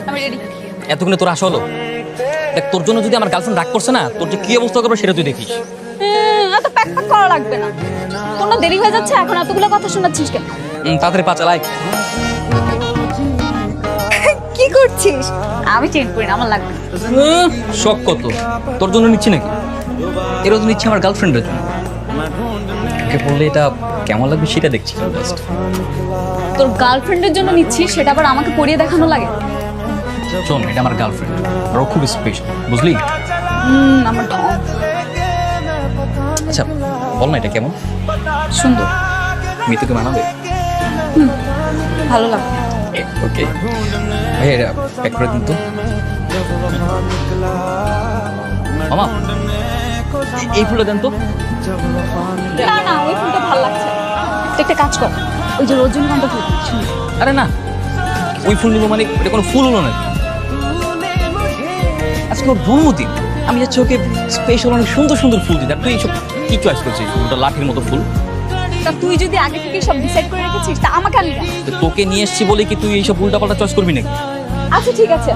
আমি রেডি। এতক্ষণে তোর আসা হলো? দেখ, তোর জন্য যদি আমার গার্লফ্রেন্ড রাগ করছে না, তোর যে কি অবস্থা করবে সেটা তুই দেখিস। এত প্যাক প্যাক করা লাগবে না। তোর না দেরি হয়ে যাচ্ছে, এখন এতগুলো কথা শোনাচ্ছিস কেন? তাড়াতাড়ি পা চালাই। কি করছিস? আমি চেঞ্জ করি না, আমার লাগবে না। শখ কত তোর জন্য নিচ্ছি নাকি? এরও তো নিচ্ছি আমার গার্লফ্রেন্ডের জন্য। ওকে বললে এটা কেমন লাগবে সেটা দেখছি জাস্ট। তোর গার্লফ্রেন্ডের জন্য নিচ্ছিস, সেটা আবার আমাকে পরিয়ে দেখানো লাগে? শোন, এটা আমার গার্লফ্রেন্ড, আর ও খুব স্পেশাল, বুঝলি? আমার তো আচ্ছা বল না, এটা কেমন? সুন্দর। মিতুকে মানাবে? ভালো লাগবে। ওকে ভাই, এটা প্যাক করে দিন তো। মামা, এই ফুলটা দেন তো। না না, ওই ফুলটা ভালো লাগছে। তুই একটা কাজ কর, ওই যে রজনীগন্ধা ফুল সুন্দর। আরে না, ওই ফুল নিবো মানে এটা কোনো ফুল হলো না। আজকে ওর জন্মদিন, আমি যাচ্ছি ওকে স্পেশাল অনেক সুন্দর সুন্দর ফুল দিই। আর তুই এইসব কি চয়েস করছিস? ওটা লাঠির মতো ফুল। তা তুই যদি আগে থেকে সব ডিসাইড করে রেখেছিস, তা আমাকে আনবি কেন? তো তোকে নিয়ে এসছি বলে কি তুই এইসব উল্টাপাল্টা চয়েস করবি নাকি? আচ্ছা ঠিক আছে,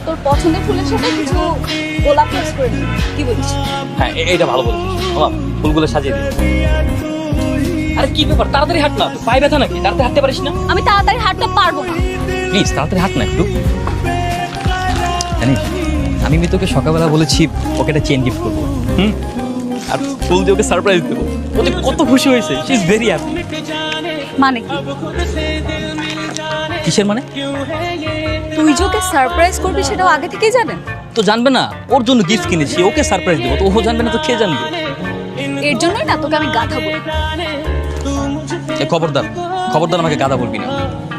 তোর পছন্দের ফুলের সাথে কিছু গোলাপ মিক্স করে দিবি, কি বলিস? হ্যাঁ, এইটা ভালো বলছিস। মামা, ফুলগুলো সাজিয়ে দিই। আরে কি ব্যাপার, তাড়াতাড়ি হাঁট না, তুই পায়ে ব্যথা নাকি? তাড়াতাড়ি হাঁটতে পারিস না? আমি তাড়াতাড়ি হাঁটতে পারবো না। প্লিজ তাড়াতাড়ি হাঁট না একটু। জানিস, আমি মিতুকে সকালবেলা বলেছি ওকে একটা চেন গিফট করবো, আর ফুল দিয়ে ওকে সারপ্রাইজ দেবো। ও যে কত খুশি হয়েছে, শি ইজ ভেরি হ্যাপি। মানে কি? কিসের মানে? তুই যে ওকে সারপ্রাইজ করবি সেটাও আগে থেকেই জানেন? তো জানবে না, ওর জন্য গিফট কিনেছি, ওকে সারপ্রাইজ দেবো। তো ও জানবে না তো কে জানবে? এর জন্যই না তোকে আমি গাধা বলি। এ খবরদার, খবরদার আমাকে গাধা বলবি না,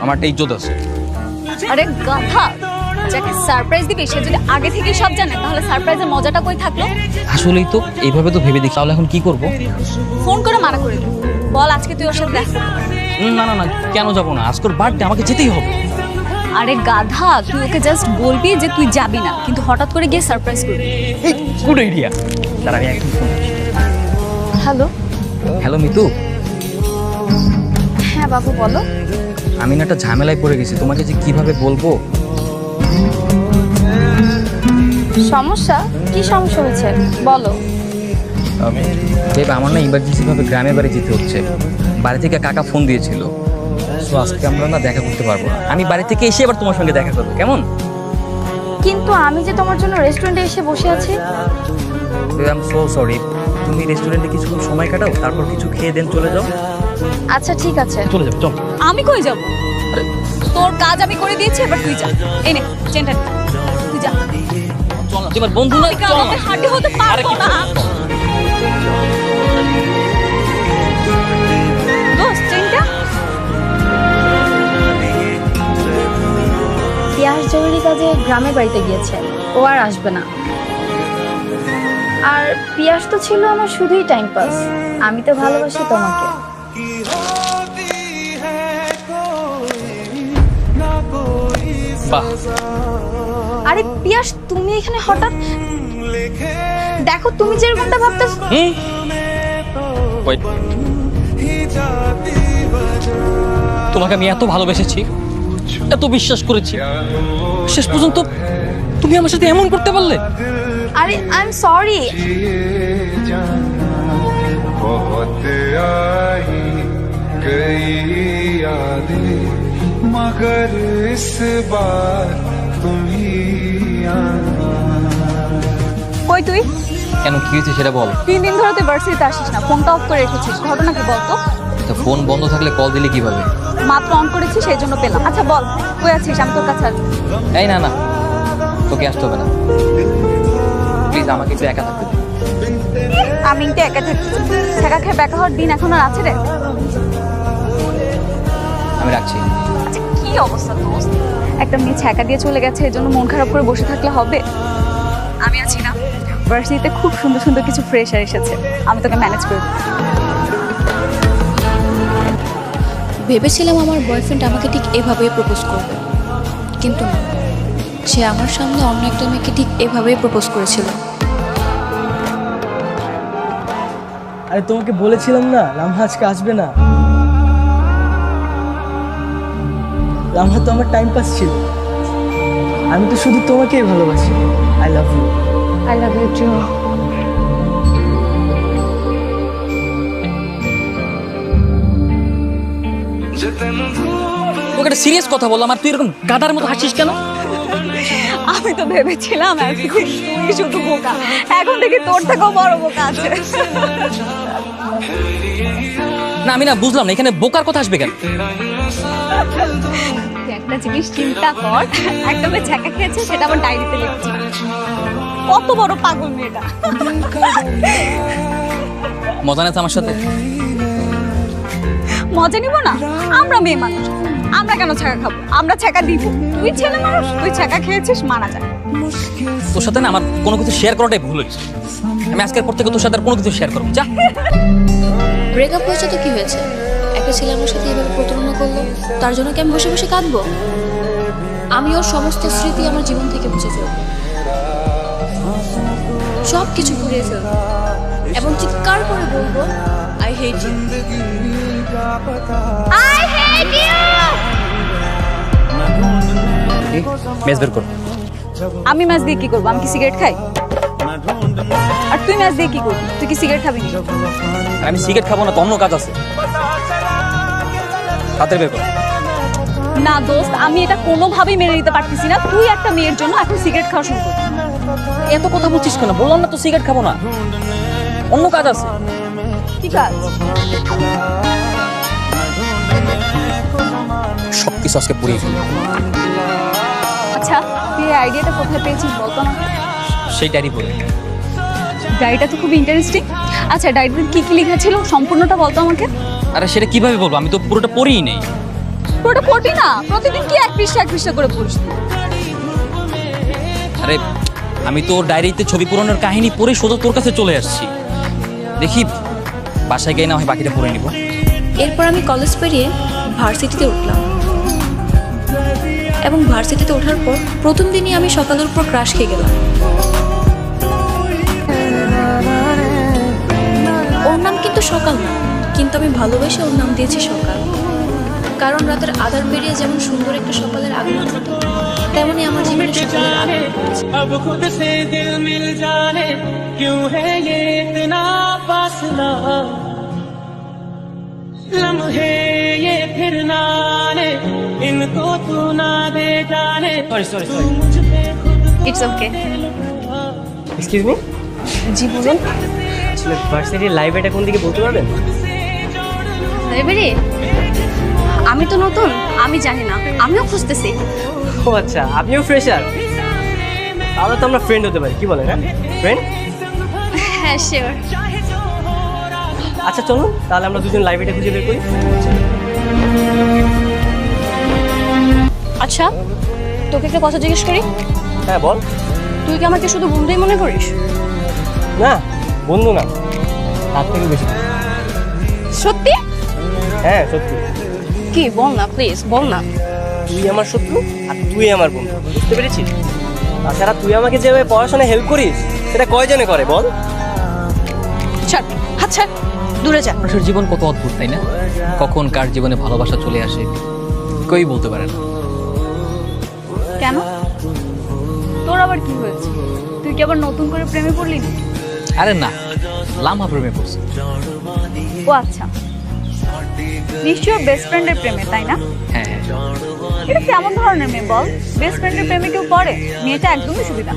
আমার একটা ইজ্জত আছে। আরে গাধা, যাকে সারপ্রাইজ দিবি সে যদি আগে থেকেই সব জানে, তাহলে সারপ্রাইজের মজাটা কই থাকলো? আসলেই তো এইভাবে তো ভেবে দেখি। তাহলে এখন কি করবো? ফোন করে মানা করে দিবি, বল আজকে তুই ওর সাথে দেখা করতে পারবি। না না না, কেন যাবো না? আজকের বার্থডে, আমাকে যেতেই হবে। আরে গাধা, তুই ওকে জাস্ট বলবি যে তুই যাবি না, কিন্তু হঠাৎ করে গিয়ে সারপ্রাইজ করবি। Good idea. তার আমি একদম ফোন করছি। হ্যালো। হ্যালো মিতু, হ্যাঁ বাবু বলো। আমি না একটা ঝামেলায় পড়ে গেছি, তোমাকে যে কিভাবে বলবো। সমস্যা? কি সমস্যা হয়েছে বলো। দেব, আমার না ইমার্জেন্সি ভাবে গ্রামের বাড়ি যেতে হচ্ছে। বাড়ি থেকে কাকা ফোন দিয়েছিল, তো আজকে আমরা না দেখা করতে পারবো না। আমি বাড়ি থেকে এসে এবার তোমার সঙ্গে দেখা করবো, কেমন? কিন্তু আমি যে তোমার জন্য রেস্টুরেন্টে এসে বসে আছি। I am so sorry. তুমি রেস্টুরেন্টে কিছুক্ষণ সময় কাটাও, তারপর কিছু খেয়ে দেন চলে যাও। আচ্ছা ঠিক আছে। চলে যাও, চল। আমি কই যাব? তোর কাজ আমি করে দিয়েছি, এবার তুই যা। এই নে চেনটা, তুই যা। চল না, তুই আমার বন্ধু না, চল না। হাঁটি হতে আরে পারবো কি না। দোস্ত চেনটা। পিয়াস জরুরি কাজে গ্রামের বাড়িতে গিয়েছে, ও আর আসবে না। আর পিয়াস তো ছিল আমার শুধুই টাইম পাস। আমি তো ভালোবাসি তোমাকে। বাহ, আরে পিয়াস, তুমি এখানে হঠাৎ? দেখো তুমি যেরকমটা ভাবতেছ। ওয়েট, তোমাকে আমি এত ভালোবেসেছি, এত বিশ্বাস করেছি, শেষ পর্যন্ত তুমি আমার সাথে এমন করতে পারলে? আরে আই এম সরি। बहुत आई गई यादें मगर इस बार तुम ही आना। কই তুই? কেন, কি হয়েছে সেটা বল। 3 দিন ধরে তুই ভার্সিটিতে আসিস না, ফোনটা অফ করে রেখেছিস, ঘটনা কি বলতো? তো ফোন বন্ধ থাকলে কল দিলে কিভাবে? মাত্র অন করেছি, সেই জন্য পেলাম। আচ্ছা বল, কই আছিস? আমি তোর কাছে আসবো। এই না না, তোকে আসতে হবে না, প্লিজ আমাকে একটু একা থাকতে দে। আমি কিন্তু একা থাকছি, ছেঁকা খেয়ে বেকা হওয়ার দিন এখন আর আছে রে। আমি রাখছি। আচ্ছা কি অবস্থা দোস্ত, একটা মেয়ে ছেঁকা দিয়ে চলে গেছে, এর জন্য মন খারাপ করে বসে থাকলে হবে? আমি আছি না, ভার্সিটিতে খুব সুন্দর সুন্দর কিছু ফ্রেশার এসেছে, আমি তোকে ম্যানেজ করে দেব। ভেবেছিলাম আমার বয়ফ্রেন্ড আমাকে ঠিক এভাবেই প্রপোজ করবে, কিন্তু না, সে আমার সামনে অন্য একটা মেয়েকে ঠিক এভাবেই প্রপোজ করেছিল। আরে তোমাকে বলেছিলাম না লামহা আজকে আসবে না। লামহা তো আমার টাইম পাস ছিল। আমি তো শুধু তোমাকেই ভালোবাসি। I love you. I love you too. তোকে একটা সিরিয়াস কথা বললাম আর তুই এরকম গাদার মতো হাসিস কেন? আমি তো ভেবেছিলাম এতদিন তুই শুধু বোকা, এখন থেকে তোর থেকেও বড় বোকা আছে। না আমি না বুঝলাম না এখানে বোকার কথা আসবে কেন? তুই একটা জিনিস চিন্তা কর, একটা মেয়ে ছ্যাঁকা খেয়েছে সেটা আমার ডায়েরিতে লিখছি। কত বড় পাগল মেয়েটা। মজা নেই আমার সাথে? মজা নিব না? আমরা মেয়ে মানুষ, আমরা কেন ছ্যাঁকা খাবো? আমরা ছ্যাঁকা দিব। তুই ছেলে মানুষ, তুই ছ্যাঁকা খেয়েছিস, মানা যায়। তোর সাথে না আমার কোনো কিছু শেয়ার করাটাই ভুল হয়েছে। আমি আজকের পর থেকে তোর সাথে আর কোনো কিছু শেয়ার করবো যা। ব্রেকআপ হয়েছে তো কি হয়েছে? একটা ছেলে আমার সাথে এভাবে প্রতারণা করলো, তার জন্য কি আমি বসে বসে কাঁদবো? আমি ওর সমস্ত স্মৃতি আমার জীবন থেকে মুছে ফেলবো, সব কিছু ঘুরিয়ে ফেলবো এবং চিৎকার করে বলবো I hate you. I hate you. মেজ বের কর। আমি ম্যাচ দিয়ে কি করবো? আমি কি সিগারেট খাই? আর তুই ম্যাচ দিয়ে কি করবি? তুই কি সিগারেট খাবি না? আমি সিগারেট খাবো না তো অন্য কাজ আছে। হাতে বের কর। না দোস্ত, আমি এটা কোনোভাবেই মেনে নিতে পারতেছি না। তুই একটা মেয়ের জন্য এখন সিগারেট খাওয়া শুরু করবি। এত কথা বলছিস কেন? বললাম না তো সিগারেট খাবো না, অন্য কাজ আছে। কি কাজ? সবকিছু আজকে পুড়িয়ে ফেলি। আচ্ছা, তুই এই আইডিয়াটা কোথায় পেয়েছিস বলতো আমাকে? সেই ডায়েরি পড়ে। ডায়েরিটা তো খুব ইন্টারেস্টিং। আচ্ছা, ডায়েরিতে কি কি লেখা ছিল সম্পূর্ণটা বলতো আমাকে। আরে সেটা কিভাবে বলবো? আমি তো পুরোটা পড়েই নেই। পুরোটা পড়বি না? প্রতিদিন কি এক পৃষ্ঠা করে পড়িস তুই? আরে আমি তো ডায়েরিতে ছবি পূরণের কাহিনী পড়ে সোজা তোর কাছে চলে আসছি। দেখি বাসায় গিয়ে না হয় বাকিটা পড়ে নিব। এরপর আমি কলেজ পেরিয়ে ভার্সিটিতে উঠলাম এবং ভার্সিটিতে ওঠার পর প্রথম দিনই আমি সকালের উপর ক্রাশ খেয়ে গেলাম। ওর নাম কিন্তু সকাল না, কিন্তু আমি ভালোবেসে ওর নাম দিয়েছি সকাল, কারণ রাতের আধার পেরিয়ে যেমন সুন্দর একটা সকালের আগমন হতো, তেমনই আমার জীবনে সকালের আগমন হয়েছে। अब खुद से दिल मिल जाने क्यों है ये इतना फासला लम्हे ये फिर ना आने इनको तू ना दे जाने সরি मुझ पे खुद ইটস ওকে। এক্সকিউজ মি, জি বলুন। আসলে ভার্সিটির লাইব্রেরিটা কোন দিকে বলতে পারবেন? লাইব্রেরি? আমি তো নতুন, আমি জানি না, আমিও খুঁজতেছি। ও আচ্ছা, আপনিও ফ্রেশার? তাহলে তো আমরা ফ্রেন্ড হতে পারি, কি বলেন? হ্যাঁ ফ্রেন্ড। হ্যাঁ শিওর। আচ্ছা চলুন তাহলে আমরা দুজন লাইব্রেরিটা খুঁজে বের করি। আচ্ছা, তোকে একটা কথা জিজ্ঞেস করি। হ্যাঁ বল। তুই কি আমাকে শুধু বন্ধুই মনে করিস? না বন্ধু না, তার থেকে বেশি। সত্যি? হ্যাঁ সত্যি। কি বল না প্লিজ, বল না। তুই আমার শত্রু আর তুই আমার বন্ধু, বুঝতে পেরেছিস? তাছাড়া তুই আমাকে যেভাবে পড়াশোনায় হেল্প করিস সেটা কয়জনে করে বল? ছাড়, হাত ছাড়, দূরে যা। মানুষের জীবন কত অদ্ভুত তাই না? কখন কার জীবনে ভালোবাসা চলে আসে কেউই বলতে পারে না। কেন? তোর আবার কি হয়েছে? তুই কি আবার নতুন করে প্রেমে পড়লি না? আরে না, লামা প্রেমে পড়ছে। ও আচ্ছা, নিশ্চয় বেস্ট ফ্রেন্ডের প্রেমে, তাই না? হ্যাঁ হ্যাঁ। এটা কেমন ধরনের মেয়ে বল? বেস্ট ফ্রেন্ডের প্রেমে কেউ পড়ে? মেয়েটা একদমই সুবিধা।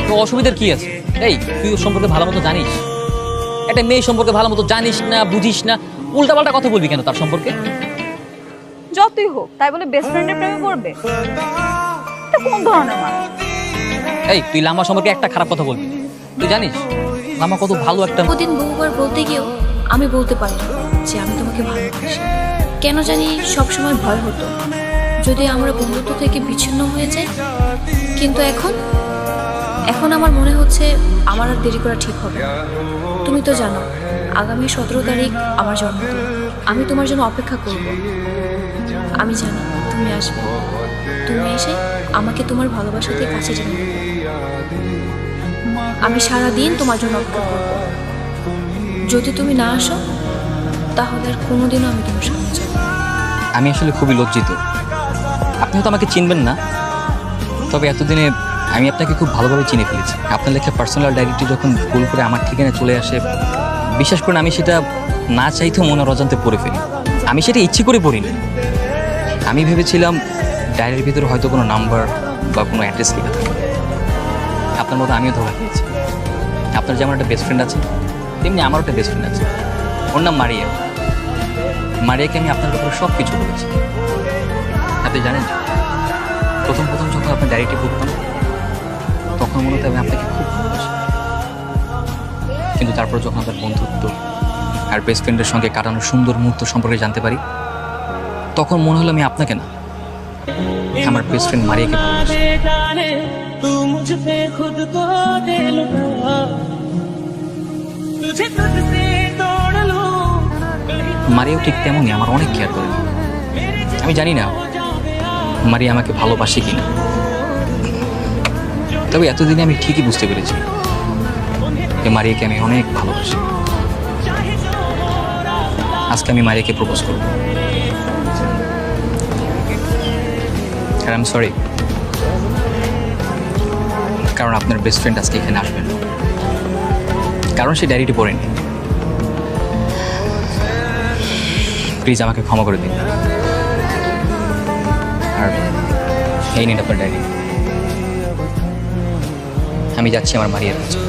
তো অসুবিধার কি আছে? এই তুই ওর সম্পর্কে ভালো মতো জানিস? একটা মেয়ে সম্পর্কে ভালো মতো জানিস না, বুঝিস না, উল্টাপাল্টা কথা বলবি কেন তার সম্পর্কে? যতই হোক তাই বলে বেস্ট ফ্রেন্ডের প্রেমে পড়বে? এটা কোন ধরনের মানুষ? এই তুই লামা সম্পর্কে একটা খারাপ কথা বলবি? তুই জানিস লামা কত ভালো একটা। প্রতিদিন বহুবার বলতে গিয়েও আমি বলতে পারি না যে আমি তোমাকে ভালোবাসি। কেন জানি সবসময় ভয় হতো যদি আমরা বন্ধুত্ব থেকে বিচ্ছিন্ন হয়ে যাই, কিন্তু এখন আমার মনে হচ্ছে আমার আর দেরি করা ঠিক হবে না। তুমি তো জানো আগামী 17 তারিখ আমার জন্মদিন, আমি তোমার জন্য অপেক্ষা করব। আমি জানি তুমি আসবে, তুমি এসে আমাকে তোমার ভালোবাসাতে কাছে টেনে নেবে। আমি সারাদিন তোমার জন্য অপেক্ষা করব। যদি তুমি না আসো তাহলে আর কোনোদিনও আমি তোমার সামনে যাব না। আমি আসলে খুবই লজ্জিত। আপনি হয়তো আমাকে চিনবেন না, তবে এতদিনে আমি আপনাকে খুব ভালোভাবে চিনে ফেলেছি। আপনার লেখা পার্সোনাল ডায়েরিটি যখন ভুল করে আমার ঠিকানা চলে আসে, বিশ্বাস করুন আমি সেটা না চাইতেও মনের অজান্তে পড়ে ফেলি। আমি সেটা ইচ্ছে করে পড়িনি। আমি ভেবেছিলাম ডায়েরির ভিতরে হয়তো কোনো নাম্বার বা কোনো অ্যাড্রেস লেখা থাকে। আপনার মতো আমিও ধোকা খেয়েছি। আপনার যেমন একটা বেস্ট ফ্রেন্ড আছে, তেমনি আমারও একটা বেস্ট ফ্রেন্ড আছে। ওর নাম মারিয়া। মারিয়াকে আমি আপনার ব্যাপারে সব কিছু বলেছি। আপনি জানেন, প্রথম যখন আপনার ডায়েরিটি পড়তাম তখন মনে হতো আমি আপনাকে খুব ভালোবাসি। কিন্তু তারপর যখন আপনার বন্ধুত্ব আর বেস্ট ফ্রেন্ডের সঙ্গে কাটানোর সুন্দর মুহূর্ত সম্পর্কে জানতে পারি, তখন মনে হলো আমি আপনাকে না, আমার বেস্ট ফ্রেন্ড মারিয়াকে ভালোবাসি। जाने तू मुझ पे खुद को दे लुटा तुझे तुझसे तोड़ लूं মারিয়াও ঠিক তেমনই আমার অনেক কেয়ার করে। আমি জানি না মারিয়া আমাকে ভালোবাসে কিনা, তবে এতদিনে আমি ঠিকই বুঝতে পেরেছি যে মারিয়াকে আমি অনেক ভালোবাসি। আজকে আমি মারিয়াকে প্রপোজ করব। আর আই এম সরি, কারণ আপনার বেস্ট ফ্রেন্ড আজকে এখানে আসবেন না, কারণ সে ডায়েরিটি পড়েনি। প্লিজ আমাকে ক্ষমা করে দিন। আর এই নিন আপনার ডায়েরি। আমি যাচ্ছি আমার মারিয়ার কাছে।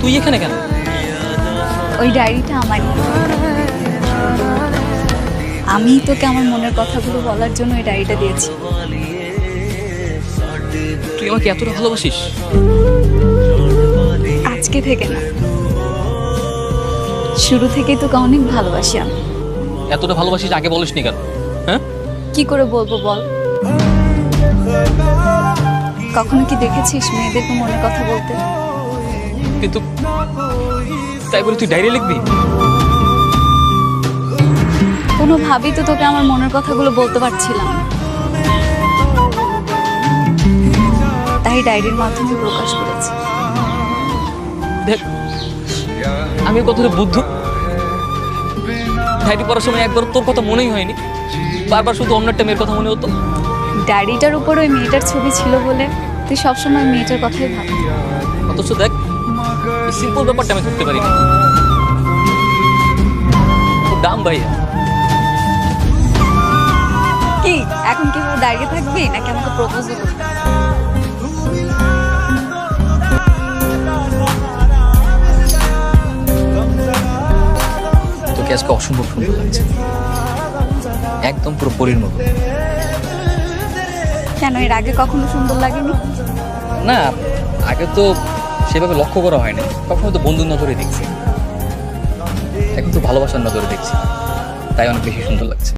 তুই এখানে কেন? ওই ডায়েরিটা আমারই। আমি তোকে আমার মনের কথাগুলো বলার জন্য ওই ডায়েরিটা দিয়েছি। তুই আমাকে এতটা ভালোবাসিস? আজকে থেকে না, শুরু থেকেই তোকে অনেক ভালোবাসি আমি। এতটা ভালোবাসিস আগে বলিসনি কেন? হ্যাঁ, কি করে বলবো বল? কখনো কি দেখেছিস মেয়েদেরকে মনের কথা বলতে? কিন্তু তাই বলে তুই ডায়েরি লিখবি? কোনোভাবেই তো তোকে আমার মনের কথাগুলো বলতে পারছিলাম না। তাই ডায়েরির মাধ্যমে প্রকাশ করেছি। দেখ, আমি কতটা বুদ্ধ। ডায়েরি পড়ার সময় একবার তোর কথা মনেই হয়নি, বারবার শুধু অন্য একটা মেয়ের কথা মনে হতো। ডায়েরিটার উপর ওই মেয়েটার ছবি ছিল বলে তুই সবসময় মেয়েটার কথাই ভাবতি। অথচ দেখ, এই সিম্পল ব্যাপারটা আমি ধরতে পারিনি। দাম ভাইয়া। কি এখন কিভাবে দাঁড়িয়ে থাকবি নাকি আমাকে প্রপোজ করবি? তোকে আজকে অসম্ভব সুন্দর লাগছে, একদম পুরো পরীর মতো। কেন এর আগে কখনো সুন্দর লাগেনি? না, আগে তো সেভাবে লক্ষ্য করা হয়নি, কখনো তো বন্ধুর নজরে দেখছি, এখন তো ভালোবাসার নজরে দেখছি, তাই অনেক বেশি সুন্দর লাগছে।